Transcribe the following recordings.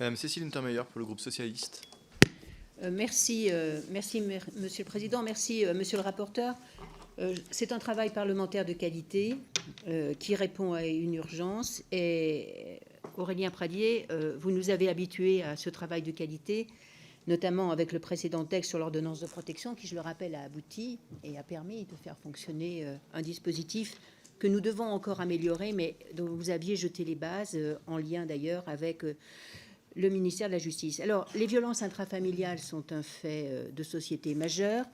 Madame Cécile Untermaier pour le groupe socialiste. Merci, Monsieur le Président. Merci, Monsieur le rapporteur. C'est un travail parlementaire de qualité qui répond à une urgence. Et Aurélien Pradié, vous nous avez habitués à ce travail de qualité, notamment avec le précédent texte sur l'ordonnance de protection, qui, je le rappelle, a abouti et a permis de faire fonctionner un dispositif que nous devons encore améliorer, mais dont vous aviez jeté les bases, en lien d'ailleurs avec le ministère de la Justice. Alors, les violences intrafamiliales sont un fait de société majeur.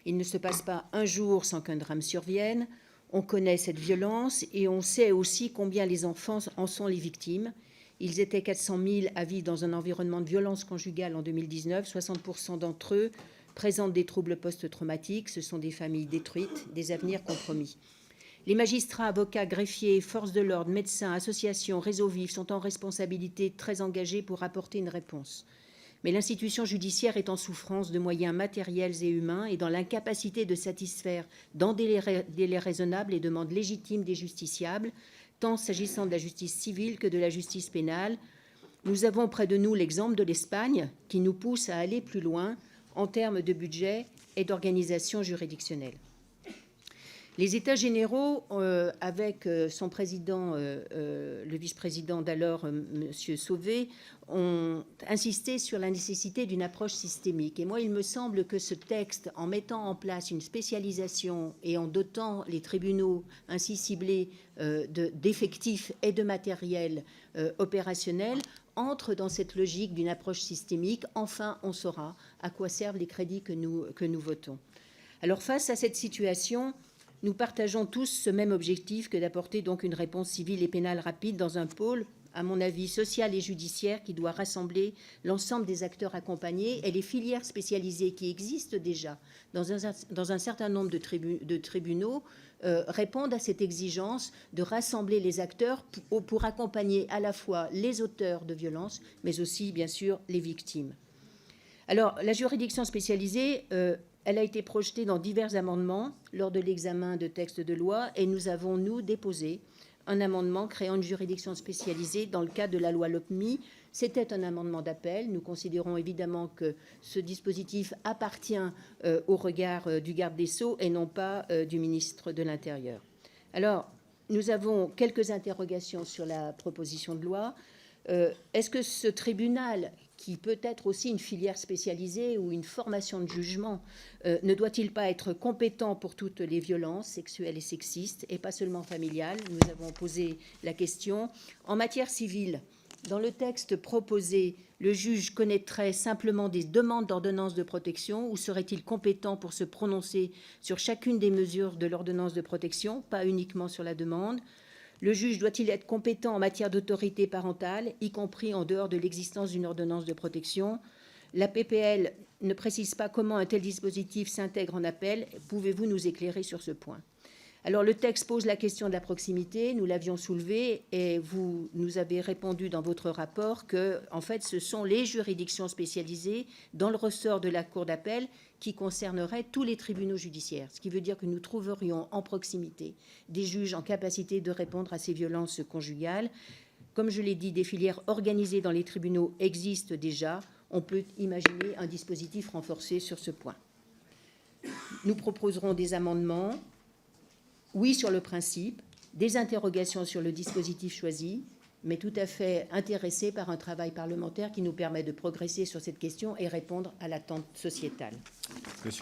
Il ne se passe pas un jour sans qu'un drame survienne. On connaît cette violence et on sait aussi combien les enfants en sont les victimes. Ils étaient 400 000 à vivre dans un environnement de violence conjugale en 2019. 60% d'entre eux présentent des troubles post-traumatiques. Ce sont des familles détruites, des avenirs compromis. Les magistrats, avocats, greffiers, forces de l'ordre, médecins, associations, réseaux vifs sont en responsabilité très engagés pour apporter une réponse. Mais l'institution judiciaire est en souffrance de moyens matériels et humains et dans l'incapacité de satisfaire dans des délais raisonnables les demandes légitimes des justiciables, tant s'agissant de la justice civile que de la justice pénale. Nous avons près de nous l'exemple de l'Espagne qui nous pousse à aller plus loin en termes de budget et d'organisation juridictionnelle. Les États généraux, avec son président, le vice-président d'alors, M. Sauvé, ont insisté sur la nécessité d'une approche systémique. Et moi, il me semble que ce texte, en mettant en place une spécialisation et en dotant les tribunaux ainsi ciblés d'effectifs et de matériel opérationnel, entre dans cette logique d'une approche systémique. Enfin, on saura à quoi servent les crédits que nous votons. Alors, face à cette situation, nous partageons tous ce même objectif que d'apporter donc une réponse civile et pénale rapide dans un pôle, à mon avis, social et judiciaire qui doit rassembler l'ensemble des acteurs accompagnés et les filières spécialisées qui existent déjà dans un certain nombre de tribunaux répondent à cette exigence de rassembler les acteurs pour accompagner à la fois les auteurs de violences, mais aussi, bien sûr, les victimes. Alors, la juridiction spécialisée, elle a été projetée dans divers amendements lors de l'examen de textes de loi et nous avons, nous, déposé un amendement créant une juridiction spécialisée dans le cadre de la loi LOPMI. C'était un amendement d'appel. Nous considérons évidemment que ce dispositif appartient au regard du garde des Sceaux et non pas du ministre de l'Intérieur. Alors, nous avons quelques interrogations sur la proposition de loi. Est-ce que ce tribunal, qui peut être aussi une filière spécialisée ou une formation de jugement, ne doit-il pas être compétent pour toutes les violences sexuelles et sexistes, et pas seulement familiales? Nous avons posé la question. En matière civile, dans le texte proposé, le juge connaîtrait simplement des demandes d'ordonnance de protection ou serait-il compétent pour se prononcer sur chacune des mesures de l'ordonnance de protection, pas uniquement sur la demande? Le juge doit-il être compétent en matière d'autorité parentale, y compris en dehors de l'existence d'une ordonnance de protection? La PPL ne précise pas comment un tel dispositif s'intègre en appel. Pouvez-vous nous éclairer sur ce point? Alors, le texte pose la question de la proximité. Nous l'avions soulevée et vous nous avez répondu dans votre rapport que, en fait, ce sont les juridictions spécialisées dans le ressort de la Cour d'appel qui concerneraient tous les tribunaux judiciaires, ce qui veut dire que nous trouverions en proximité des juges en capacité de répondre à ces violences conjugales. Comme je l'ai dit, des filières organisées dans les tribunaux existent déjà. On peut imaginer un dispositif renforcé sur ce point. Nous proposerons des amendements. Oui, sur le principe, des interrogations sur le dispositif choisi, mais tout à fait intéressés par un travail parlementaire qui nous permet de progresser sur cette question et répondre à l'attente sociétale.